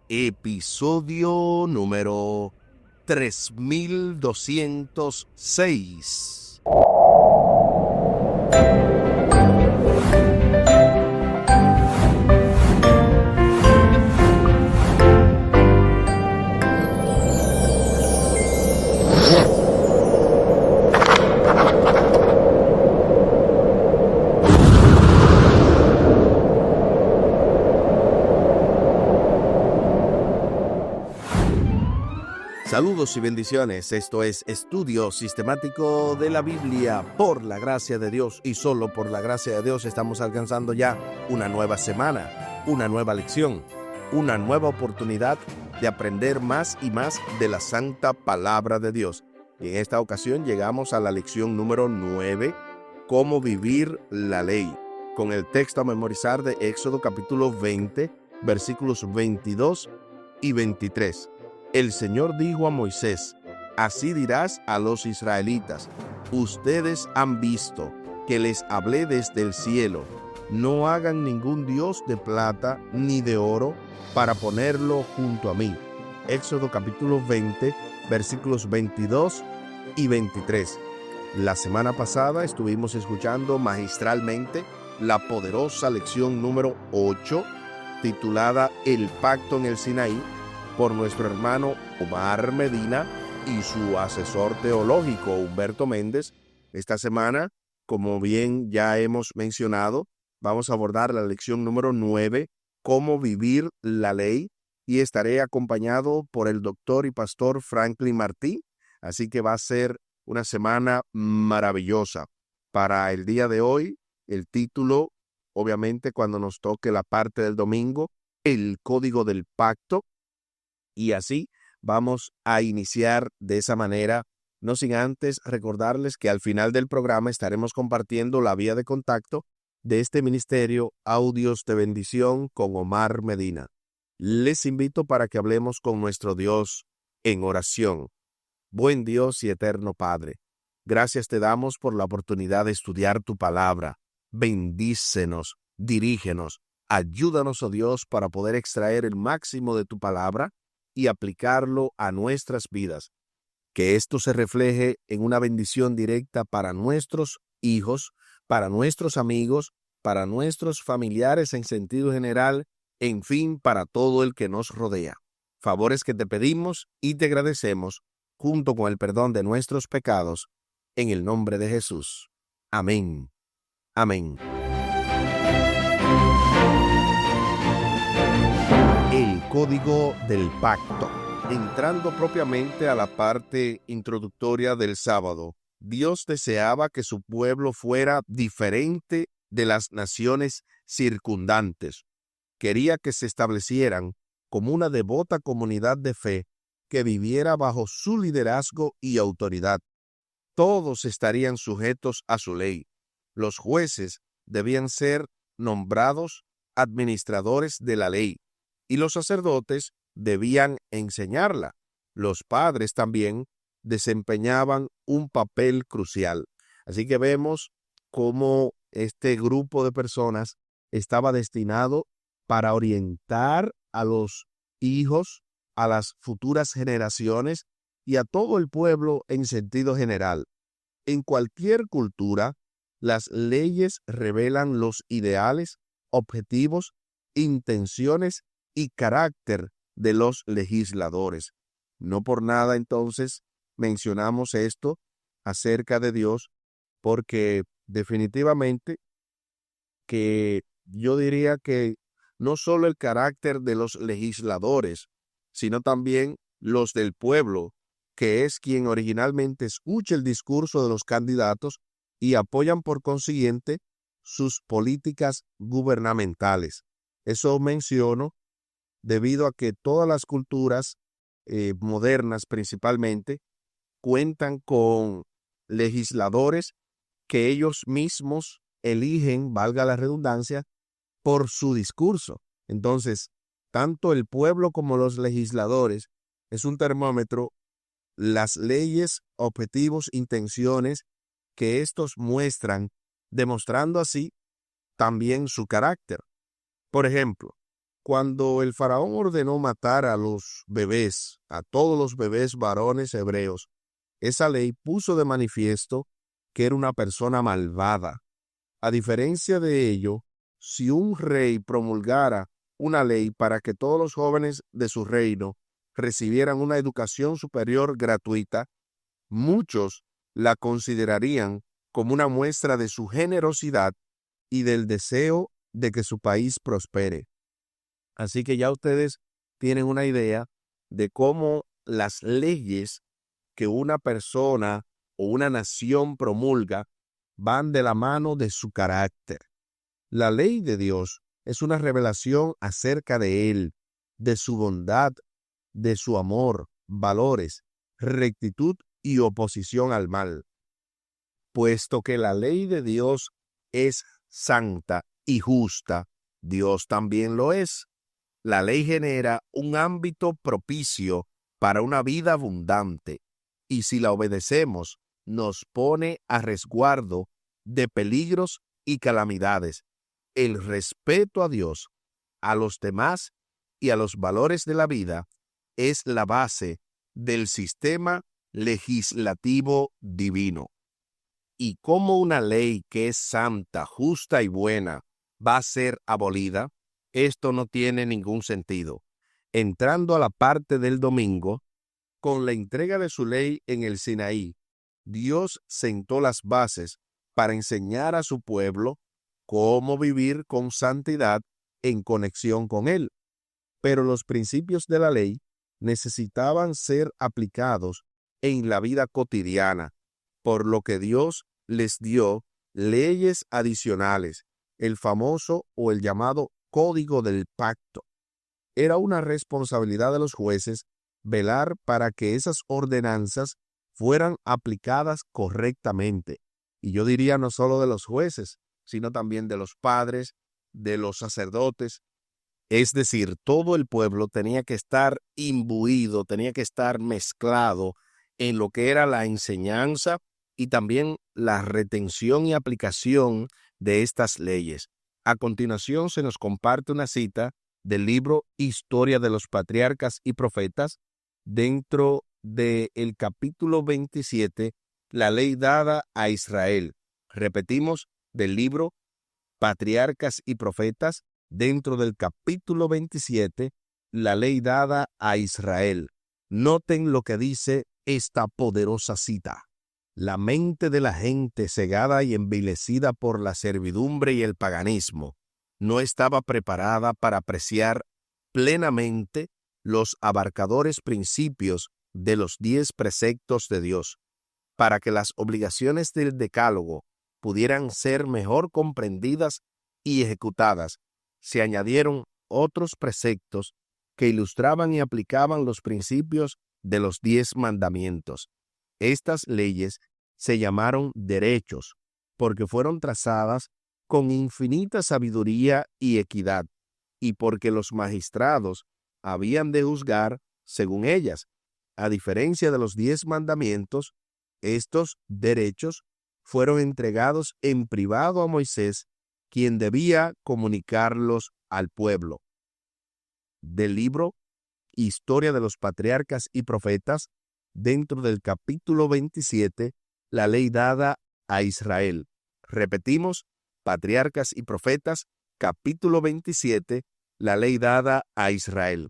episodio número 3206. Saludos y bendiciones, esto es Estudio Sistemático de la Biblia. Por la gracia de Dios y solo por la gracia de Dios estamos alcanzando ya una nueva semana, una nueva lección, una nueva oportunidad de aprender más y más de la santa palabra de Dios. Y en esta ocasión llegamos a la lección número 9, cómo vivir la ley, con el texto a memorizar de Éxodo capítulo 20, versículos 22 y 23. El Señor dijo a Moisés: así dirás a los israelitas, ustedes han visto que les hablé desde el cielo. No hagan ningún dios de plata ni de oro para ponerlo junto a mí. Éxodo capítulo 20, versículos 22 y 23. La semana pasada estuvimos escuchando magistralmente la poderosa lección número 8, titulada El Pacto en el Sinaí, por nuestro hermano Omar Medina y su asesor teológico Humberto Méndez. Esta semana, como bien ya hemos mencionado, vamos a abordar la lección número 9, cómo vivir la ley, y estaré acompañado por el doctor y pastor Franklin Martí, así que va a ser una semana maravillosa. Para el día de hoy, el título, obviamente cuando nos toque la parte del domingo, el código del pacto. Y así vamos a iniciar de esa manera, no sin antes recordarles que al final del programa estaremos compartiendo la vía de contacto de este ministerio Audios de Bendición con Omar Medina. Les invito para que hablemos con nuestro Dios en oración. Buen Dios y eterno Padre, gracias te damos por la oportunidad de estudiar tu palabra. Bendícenos, dirígenos, ayúdanos, oh Dios, para poder extraer el máximo de tu palabra y aplicarlo a nuestras vidas. Que esto se refleje en una bendición directa para nuestros hijos, para nuestros amigos, para nuestros familiares en sentido general, en fin, para todo el que nos rodea. Favores que te pedimos y te agradecemos, junto con el perdón de nuestros pecados, en el nombre de Jesús. Amén. Amén. El código del pacto. Entrando propiamente a la parte introductoria del sábado, Dios deseaba que su pueblo fuera diferente de las naciones circundantes. Quería que se establecieran como una devota comunidad de fe que viviera bajo su liderazgo y autoridad. Todos estarían sujetos a su ley. Los jueces debían ser nombrados administradores de la ley, y los sacerdotes debían enseñarla. Los padres también desempeñaban un papel crucial. Así que vemos cómo este grupo de personas estaba destinado para orientar a los hijos, a las futuras generaciones y a todo el pueblo en sentido general. En cualquier cultura, las leyes revelan los ideales, objetivos, intenciones y carácter de los legisladores. No por nada, entonces, mencionamos esto acerca de Dios, porque definitivamente que yo diría que no solo el carácter de los legisladores, sino también los del pueblo, que es quien originalmente escucha el discurso de los candidatos y apoyan por consiguiente sus políticas gubernamentales. Eso menciono debido a que todas las culturas modernas principalmente cuentan con legisladores que ellos mismos eligen, valga la redundancia, por su discurso. Entonces, tanto el pueblo como los legisladores es un termómetro, las leyes, objetivos, intenciones que estos muestran, demostrando así también su carácter. Por ejemplo, Cuando el faraón ordenó matar a los bebés, a todos los bebés varones hebreos, esa ley puso de manifiesto que era una persona malvada. A diferencia de ello, si un rey promulgara una ley para que todos los jóvenes de su reino recibieran una educación superior gratuita, muchos la considerarían como una muestra de su generosidad y del deseo de que su país prospere. Así que ya ustedes tienen una idea de cómo las leyes que una persona o una nación promulga van de la mano de su carácter. La ley de Dios es una revelación acerca de Él, de su bondad, de su amor, valores, rectitud y oposición al mal. Puesto que la ley de Dios es santa y justa, Dios también lo es. La ley genera un ámbito propicio para una vida abundante, y si la obedecemos, nos pone a resguardo de peligros y calamidades. El respeto a Dios, a los demás y a los valores de la vida es la base del sistema legislativo divino. ¿Y cómo una ley que es santa, justa y buena va a ser abolida? Esto no tiene ningún sentido. Entrando a la parte del domingo, con la entrega de su ley en el Sinaí, Dios sentó las bases para enseñar a su pueblo cómo vivir con santidad en conexión con Él. Pero los principios de la ley necesitaban ser aplicados en la vida cotidiana, por lo que Dios les dio leyes adicionales, el famoso o el llamado Código del Pacto. Era una responsabilidad de los jueces velar para que esas ordenanzas fueran aplicadas correctamente. Y yo diría no solo de los jueces, sino también de los padres, de los sacerdotes. Es decir, todo el pueblo tenía que estar imbuido, tenía que estar mezclado en lo que era la enseñanza y también la retención y aplicación de estas leyes. A continuación se nos comparte una cita del libro Historia de los Patriarcas y Profetas, dentro del capítulo 27, la ley dada a Israel. Repetimos, del libro Patriarcas y Profetas, dentro del capítulo 27, la ley dada a Israel. Noten lo que dice esta poderosa cita. La mente de la gente cegada y envilecida por la servidumbre y el paganismo no estaba preparada para apreciar plenamente los abarcadores principios de los 10 preceptos de Dios. Para que las obligaciones del Decálogo pudieran ser mejor comprendidas y ejecutadas, se añadieron otros preceptos que ilustraban y aplicaban los principios de los 10 mandamientos. Estas leyes se llamaron derechos porque fueron trazadas con infinita sabiduría y equidad, y porque los magistrados habían de juzgar según ellas. A diferencia de los 10 mandamientos, estos derechos fueron entregados en privado a Moisés, quien debía comunicarlos al pueblo. Del libro Historia de los Patriarcas y Profetas, dentro del capítulo 27, la ley dada a Israel. Repetimos, Patriarcas y Profetas, capítulo 27, la ley dada a Israel.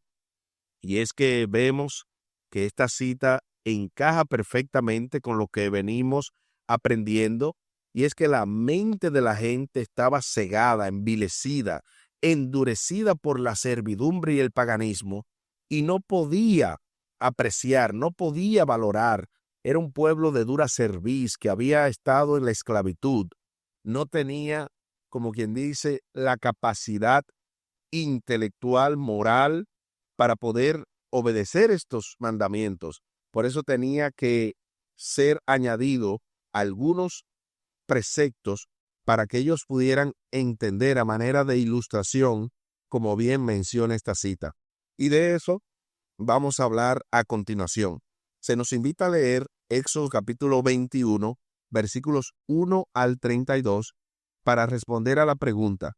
Y es que vemos que esta cita encaja perfectamente con lo que venimos aprendiendo, y es que la mente de la gente estaba cegada, envilecida, endurecida por la servidumbre y el paganismo, y no podía apreciar, no podía valorar. Era un pueblo de dura cerviz que había estado en la esclavitud. No tenía, como quien dice, la capacidad intelectual, moral, para poder obedecer estos mandamientos. Por eso tenía que ser añadido algunos preceptos para que ellos pudieran entender a manera de ilustración, como bien menciona esta cita. Y de eso vamos a hablar a continuación. Se nos invita a leer Éxodo capítulo 21, versículos 1 al 32, para responder a la pregunta: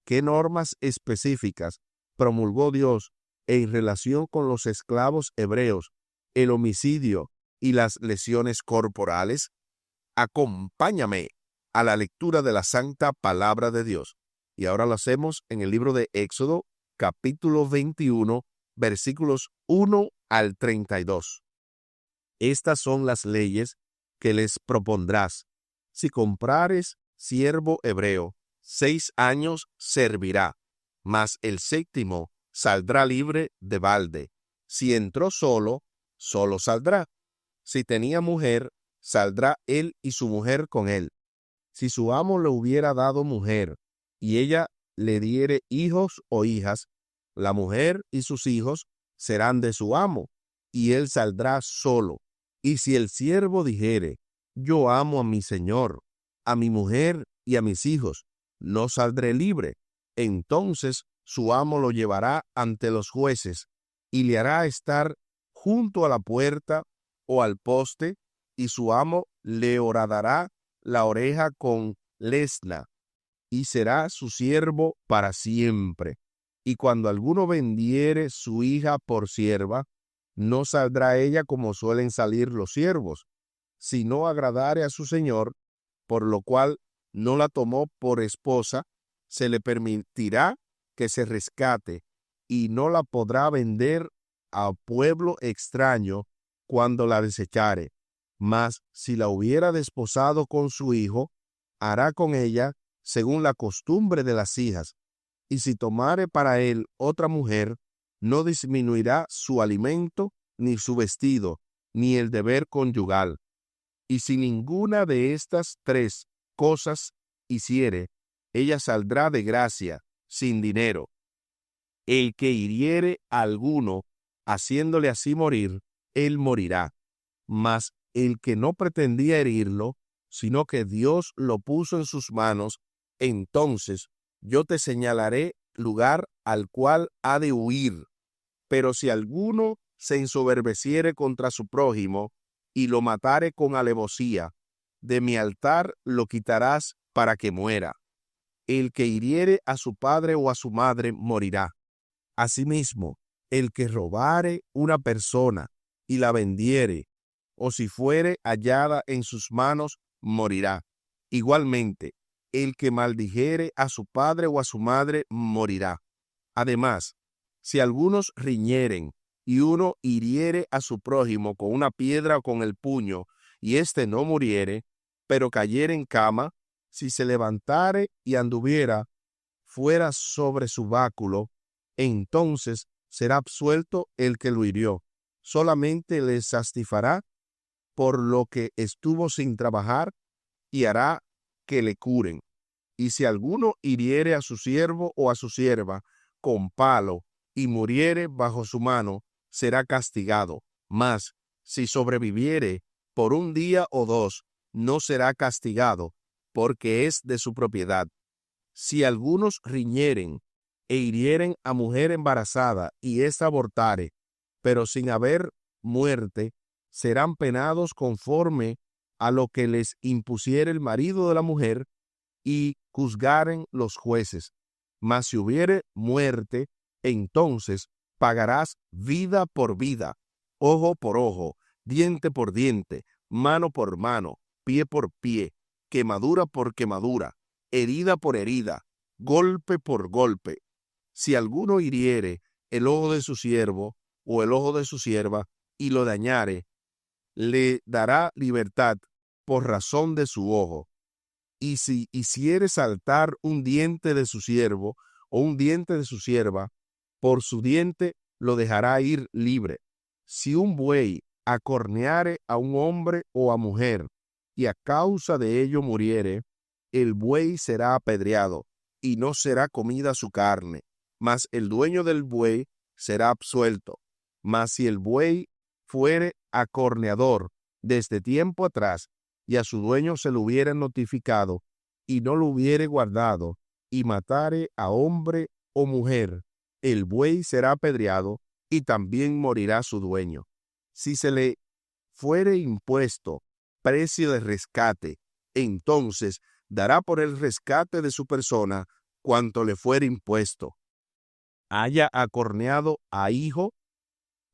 ¿qué normas específicas promulgó Dios en relación con los esclavos hebreos, el homicidio y las lesiones corporales? Acompáñame a la lectura de la santa palabra de Dios. Y ahora lo hacemos en el libro de Éxodo, capítulo 21, versículos 1 al 32. Estas son las leyes que les propondrás. Si comprares siervo hebreo, 6 años servirá, mas el 7º saldrá libre de balde. Si entró solo, solo saldrá. Si tenía mujer, saldrá él y su mujer con él. Si su amo le hubiera dado mujer, y ella le diere hijos o hijas, la mujer y sus hijos serán de su amo, y él saldrá solo. Y si el siervo dijere, yo amo a mi señor, a mi mujer y a mis hijos, no saldré libre, entonces su amo lo llevará ante los jueces, y le hará estar junto a la puerta o al poste, y su amo le horadará la oreja con lesna, y será su siervo para siempre. Y cuando alguno vendiere su hija por sierva, no saldrá ella como suelen salir los siervos, si no agradare a su señor, por lo cual no la tomó por esposa, se le permitirá que se rescate, y no la podrá vender a pueblo extraño cuando la desechare. Mas si la hubiera desposado con su hijo, hará con ella según la costumbre de las hijas. Y si tomare para él otra mujer, no disminuirá su alimento, ni su vestido, ni el deber conyugal. Y si ninguna de estas 3 cosas hiciere, ella saldrá de gracia, sin dinero. El que hiriere a alguno, haciéndole así morir, él morirá. Mas el que no pretendía herirlo, sino que Dios lo puso en sus manos, entonces yo te señalaré lugar al cual ha de huir. Pero si alguno se ensoberbeciere contra su prójimo y lo matare con alevosía, de mi altar lo quitarás para que muera. El que hiriere a su padre o a su madre morirá. Asimismo, el que robare una persona y la vendiere, o si fuere hallada en sus manos, morirá. Igualmente, el que maldijere a su padre o a su madre, morirá. Además, si algunos riñeren y uno hiriere a su prójimo con una piedra o con el puño, y éste no muriere, pero cayere en cama, si se levantare y anduviera fuera sobre su báculo, entonces será absuelto el que lo hirió. Solamente le satisfará por lo que estuvo sin trabajar, y hará que le curen. Y si alguno hiriere a su siervo o a su sierva con palo, y muriere bajo su mano, será castigado. Mas si sobreviviere por 1 día o 2, no será castigado, porque es de su propiedad. Si algunos riñeren e hirieren a mujer embarazada, y ésta abortare, pero sin haber muerte, serán penados conforme a lo que les impusiere el marido de la mujer, y juzgaren los jueces. Mas si hubiere muerte, entonces pagarás vida por vida, ojo por ojo, diente por diente, mano por mano, pie por pie, quemadura por quemadura, herida por herida, golpe por golpe. Si alguno hiriere el ojo de su siervo o el ojo de su sierva y lo dañare, le dará libertad por razón de su ojo. Y si hiciere saltar un diente de su siervo o un diente de su sierva, por su diente lo dejará ir libre. Si un buey acorneare a un hombre o a mujer, y a causa de ello muriere, el buey será apedreado, y no será comida su carne, mas el dueño del buey será absuelto. Mas si el buey fuere acorneador desde tiempo atrás, y a su dueño se lo hubiere notificado, y no lo hubiere guardado, y matare a hombre o mujer, el buey será apedreado, y también morirá su dueño. Si se le fuere impuesto precio de rescate, entonces dará por el rescate de su persona cuanto le fuere impuesto. haya acorneado a hijo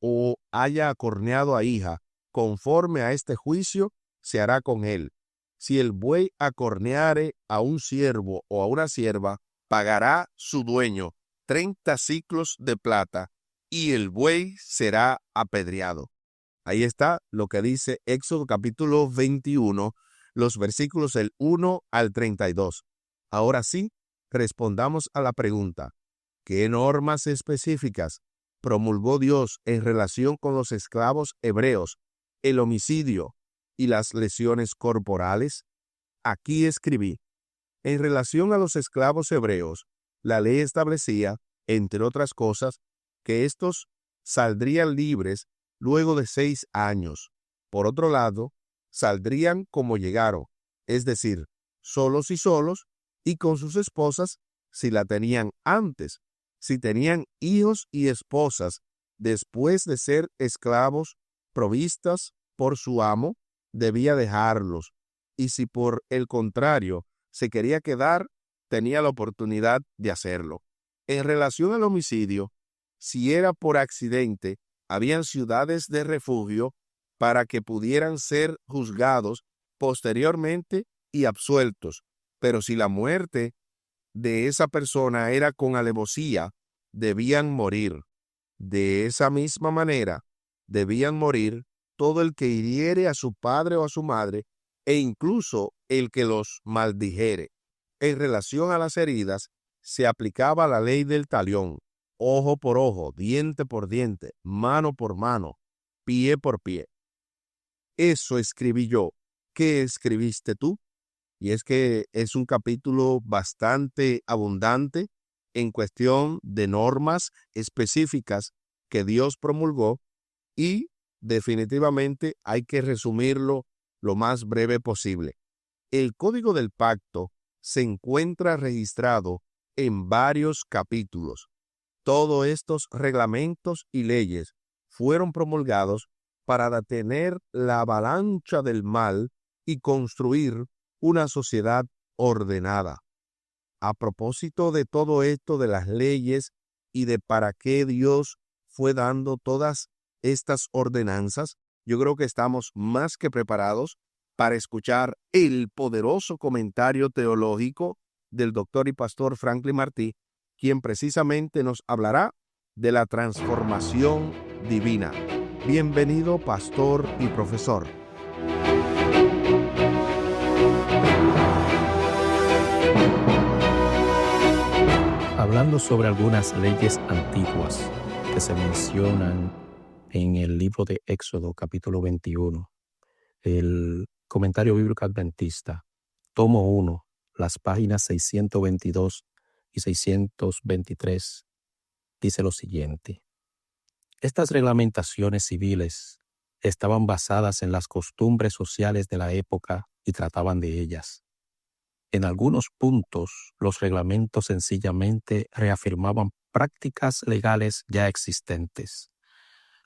o haya acorneado a hija, conforme a este juicio se hará con él. Si el buey acorneare a un siervo o a una sierva, pagará su dueño 30 siclos de plata, y el buey será apedreado. Ahí está lo que dice Éxodo capítulo 21, los versículos del 1 al 32. Ahora sí, respondamos a la pregunta: ¿qué normas específicas promulgó Dios en relación con los esclavos hebreos, el homicidio y las lesiones corporales? Aquí escribí: en relación a los esclavos hebreos, la ley establecía, entre otras cosas, que éstos saldrían libres luego de 6 años. Por otro lado, saldrían como llegaron, es decir, solos y con sus esposas si la tenían antes. Si tenían hijos y esposas después de ser esclavos provistas por su amo, debía dejarlos. Y si por el contrario se quería quedar, tenía la oportunidad de hacerlo. En relación al homicidio, si era por accidente, habían ciudades de refugio para que pudieran ser juzgados posteriormente y absueltos. Pero si la muerte de esa persona era con alevosía, debían morir. De esa misma manera, debían morir todo el que hiriere a su padre o a su madre, e incluso el que los maldijere. En relación a las heridas, se aplicaba la ley del talión: ojo por ojo, diente por diente, mano por mano, pie por pie. Eso escribí yo. ¿Qué escribiste tú? Y es que es un capítulo bastante abundante en cuestión de normas específicas que Dios promulgó, y definitivamente hay que resumirlo lo más breve posible. El Código del Pacto se encuentra registrado en varios capítulos. Todos estos reglamentos y leyes fueron promulgados para detener la avalancha del mal y construir una sociedad ordenada. A propósito de todo esto de las leyes y de para qué Dios fue dando todas estas ordenanzas, yo creo que estamos más que preparados para escuchar el poderoso comentario teológico del doctor y pastor Franklin Martí, quien precisamente nos hablará de la transformación divina. Bienvenido, pastor y profesor. Hablando sobre algunas leyes antiguas que se mencionan en el libro de Éxodo, capítulo 21, el Comentario Bíblico Adventista, tomo 1, las páginas 622 y 623, dice lo siguiente: estas reglamentaciones civiles estaban basadas en las costumbres sociales de la época y trataban de ellas. En algunos puntos, los reglamentos sencillamente reafirmaban prácticas legales ya existentes.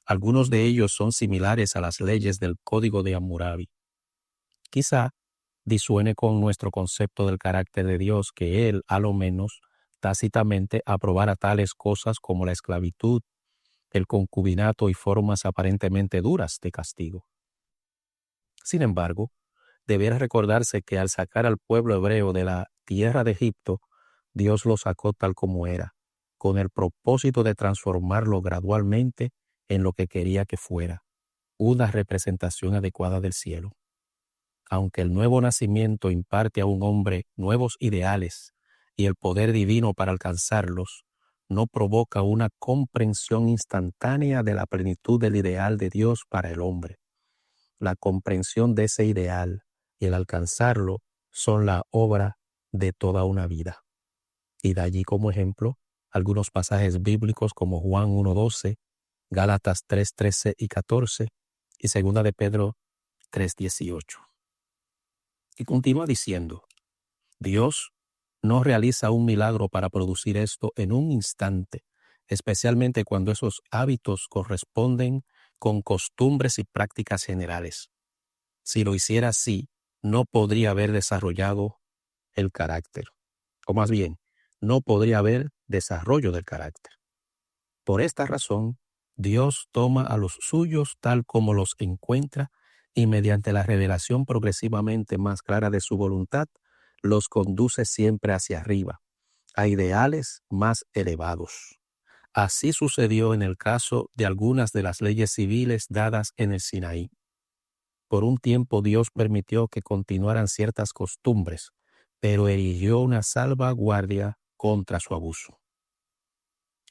Algunos de ellos son similares a las leyes del Código de Hammurabi. Quizá disuene con nuestro concepto del carácter de Dios que Él, a lo menos, tácitamente aprobara tales cosas como la esclavitud, el concubinato y formas aparentemente duras de castigo. Sin embargo, debiera recordarse que al sacar al pueblo hebreo de la tierra de Egipto, Dios lo sacó tal como era, con el propósito de transformarlo gradualmente en lo que quería que fuera, una representación adecuada del cielo. Aunque el nuevo nacimiento imparte a un hombre nuevos ideales y el poder divino para alcanzarlos, no provoca una comprensión instantánea de la plenitud del ideal de Dios para el hombre. La comprensión de ese ideal y el alcanzarlo son la obra de toda una vida. Y de allí como ejemplo algunos pasajes bíblicos como Juan 1:12, Gálatas 3:13 y 14 y 2 de Pedro 3:18. Y continúa diciendo: Dios no realiza un milagro para producir esto en un instante, especialmente cuando esos hábitos corresponden con costumbres y prácticas generales. Si lo hiciera así, no podría haber desarrollado el carácter, o más bien, no podría haber desarrollo del carácter. Por esta razón, Dios toma a los suyos tal como los encuentra y mediante la revelación progresivamente más clara de su voluntad, los conduce siempre hacia arriba, a ideales más elevados. Así sucedió en el caso de algunas de las leyes civiles dadas en el Sinaí. Por un tiempo Dios permitió que continuaran ciertas costumbres, pero erigió una salvaguardia contra su abuso.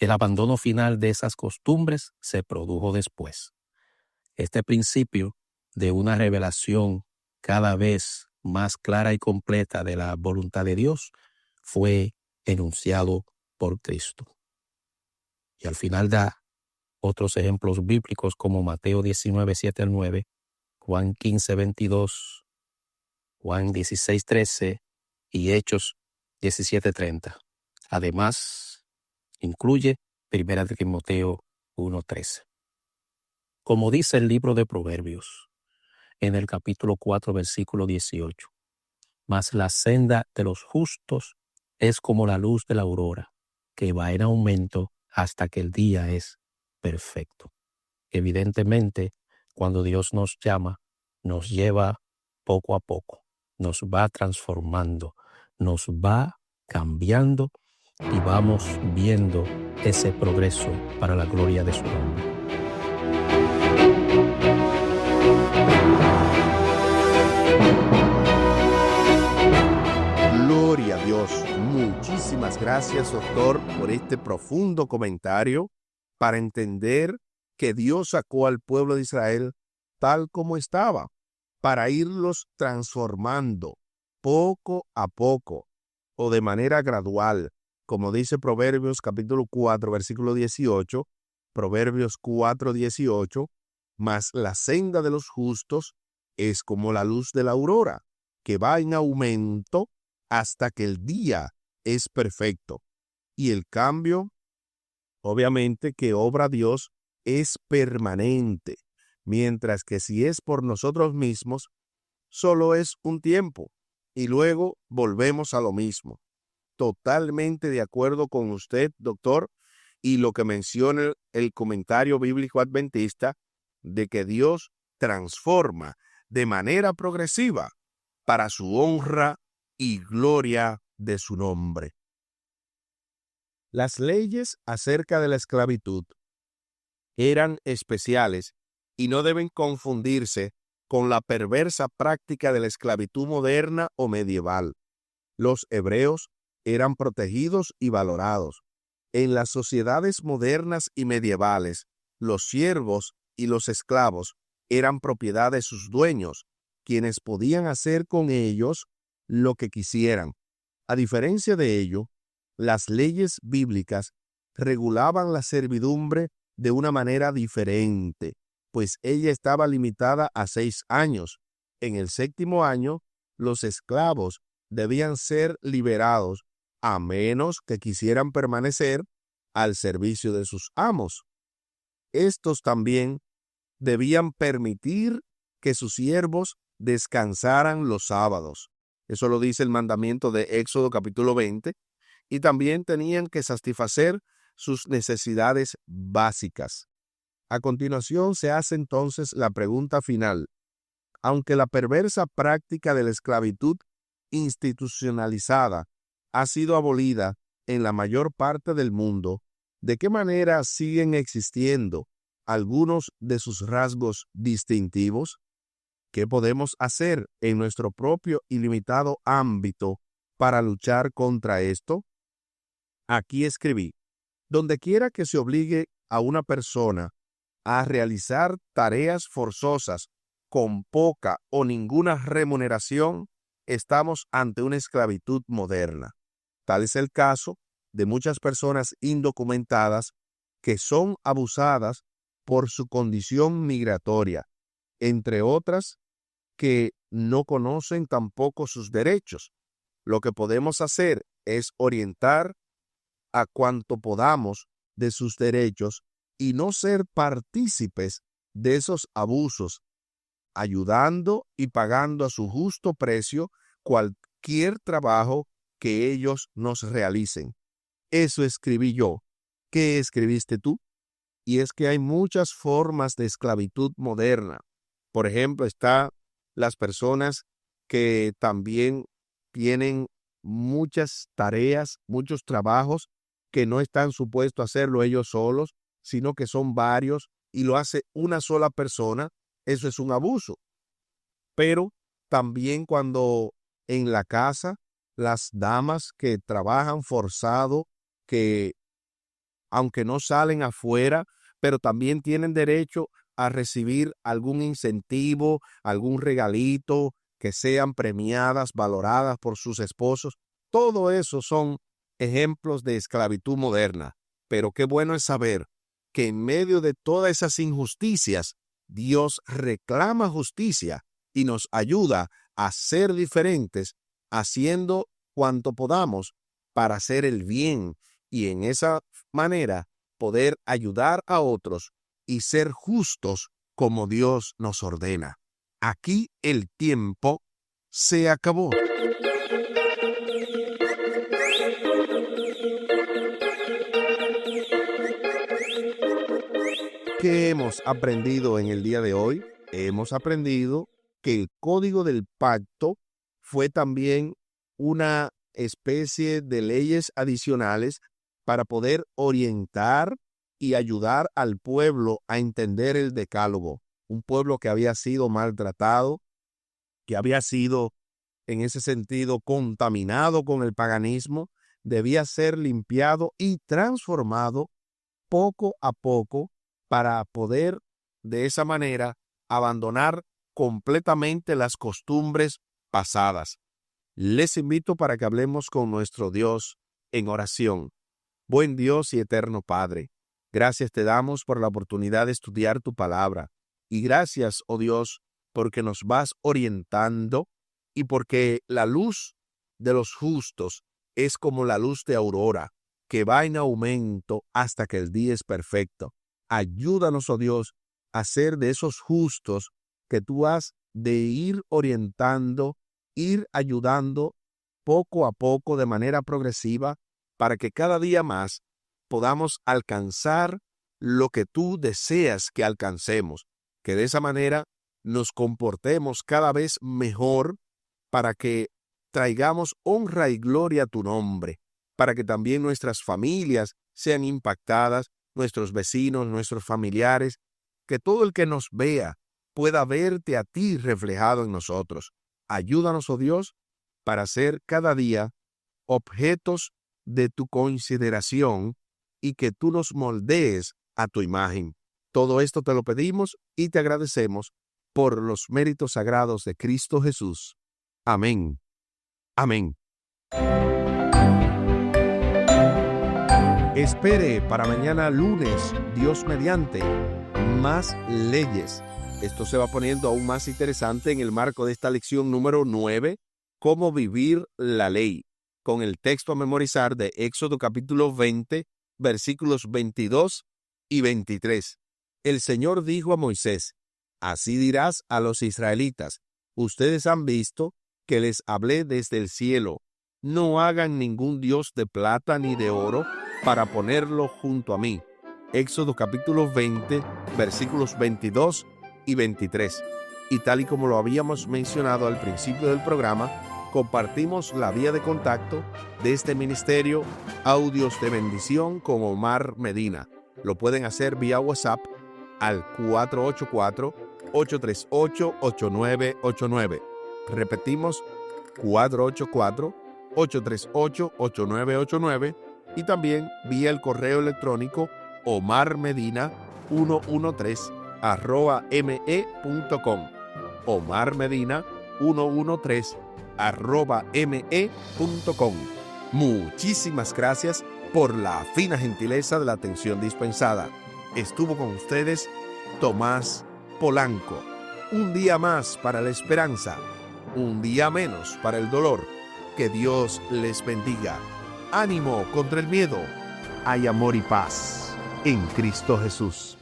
El abandono final de esas costumbres se produjo después. Este principio de una revelación cada vez más clara y completa de la voluntad de Dios fue enunciado por Cristo. Y al final da otros ejemplos bíblicos como Mateo 19, 7 al 9, Juan 15, 22, Juan 16, 13 y Hechos 17, 30. Además, incluye 1 Timoteo 1, 13. Como dice el libro de Proverbios, en el capítulo 4, versículo 18, mas la senda de los justos es como la luz de la aurora, que va en aumento hasta que el día es perfecto. Evidentemente, cuando Dios nos llama, nos lleva poco a poco, nos va transformando, nos va cambiando y vamos viendo ese progreso para la gloria de su nombre. Gloria a Dios. Muchísimas gracias, doctor, por este profundo comentario para entender que Dios sacó al pueblo de Israel tal como estaba, para irlos transformando poco a poco o de manera gradual, como dice Proverbios capítulo 4, versículo 18, Proverbios 4, 18, mas la senda de los justos es como la luz de la aurora, que va en aumento hasta que el día es perfecto. Y el cambio, obviamente, que obra Dios es permanente, mientras que si es por nosotros mismos, solo es un tiempo y luego volvemos a lo mismo. Totalmente de acuerdo con usted, doctor, y lo que menciona el comentario bíblico adventista de que Dios transforma de manera progresiva para su honra y gloria de su nombre. Las leyes acerca de la esclavitud eran especiales y no deben confundirse con la perversa práctica de la esclavitud moderna o medieval. Los hebreos eran protegidos y valorados. En las sociedades modernas y medievales, los siervos y los esclavos eran propiedad de sus dueños, quienes podían hacer con ellos lo que quisieran. A diferencia de ello, las leyes bíblicas regulaban la servidumbre de una manera diferente, pues ella estaba limitada a 6 años. En el 7º año, los esclavos debían ser liberados a menos que quisieran permanecer al servicio de sus amos. Estos también debían permitir que sus siervos descansaran los sábados. Eso lo dice el mandamiento de Éxodo capítulo 20. Y también tenían que satisfacer sus necesidades básicas. A continuación se hace entonces la pregunta final. Aunque la perversa práctica de la esclavitud institucionalizada ha sido abolida en la mayor parte del mundo, ¿de qué manera siguen existiendo algunos de sus rasgos distintivos? ¿Qué podemos hacer en nuestro propio y limitado ámbito para luchar contra esto? Aquí escribí: donde quiera que se obligue a una persona a realizar tareas forzosas con poca o ninguna remuneración, estamos ante una esclavitud moderna. Tal es el caso de muchas personas indocumentadas que son abusadas por su condición migratoria, entre otras que no conocen tampoco sus derechos. Lo que podemos hacer es orientar a cuanto podamos de sus derechos y no ser partícipes de esos abusos, ayudando y pagando a su justo precio cualquier trabajo que ellos nos realicen. Eso escribí yo. ¿Qué escribiste tú? y es que hay muchas formas de esclavitud moderna. Por ejemplo, está las personas que también tienen muchas tareas, muchos trabajos que no están supuestos a hacerlo ellos solos, sino que son varios y lo hace una sola persona. Eso es un abuso. Pero también cuando en la casa las damas que trabajan forzado, que aunque no salen afuera, pero también tienen derecho a recibir algún incentivo, algún regalito, que sean premiadas, valoradas por sus esposos. Todo eso son ejemplos de esclavitud moderna. Pero qué bueno es saber que en medio de todas esas injusticias, Dios reclama justicia y nos ayuda a ser diferentes, haciendo cuanto podamos para hacer el bien y en esa manera poder ayudar a otros y ser justos como Dios nos ordena. Aquí el tiempo se acabó. ¿Qué hemos aprendido en el día de hoy? Hemos aprendido que el código del pacto fue también una especie de leyes adicionales para poder orientar y ayudar al pueblo a entender el decálogo. Un pueblo que había sido maltratado, que había sido en ese sentido contaminado con el paganismo, debía ser limpiado y transformado poco a poco para poder de esa manera abandonar completamente las costumbres pasadas. Les invito para que hablemos con nuestro Dios en oración. Buen Dios y eterno Padre, gracias te damos por la oportunidad de estudiar tu palabra. Y gracias, oh Dios, porque nos vas orientando y porque la luz de los justos es como la luz de aurora, que va en aumento hasta que el día es perfecto. Ayúdanos, oh Dios, a ser de esos justos que tú has de ir orientando, ir ayudando poco a poco de manera progresiva para que cada día más podamos alcanzar lo que tú deseas que alcancemos, que de esa manera nos comportemos cada vez mejor para que traigamos honra y gloria a tu nombre, para que también nuestras familias sean impactadas, nuestros vecinos, nuestros familiares, que todo el que nos vea pueda verte a ti reflejado en nosotros. Ayúdanos, oh Dios, para ser cada día objetos de tu consideración y que tú nos moldees a tu imagen. Todo esto te lo pedimos y te agradecemos por los méritos sagrados de Cristo Jesús. Amén. Amén. Espere para mañana lunes, Dios mediante, más leyes. Esto se va poniendo aún más interesante en el marco de esta lección número 9, cómo vivir la ley, con el texto a memorizar de Éxodo capítulo 20, versículos 22 y 23. El Señor dijo a Moisés: así dirás a los israelitas, ustedes han visto que les hablé desde el cielo. No hagan ningún dios de plata ni de oro para ponerlo junto a mí. Éxodo capítulo 20, versículos 22 y 23. Y tal y como lo habíamos mencionado al principio del programa, compartimos la vía de contacto de este ministerio, Audios de Bendición con Omar Medina. Lo pueden hacer vía WhatsApp al 484-838-8989. Repetimos, 484-838-8989 y también vía el correo electrónico omarmedina113@me.com. omarmedina113@me.com. Muchísimas gracias por la fina gentileza de la atención dispensada. Estuvo con ustedes Tomás Polanco. Un día más para la esperanza, un día menos para el dolor. Que Dios les bendiga. Ánimo contra el miedo. Hay amor y paz en Cristo Jesús.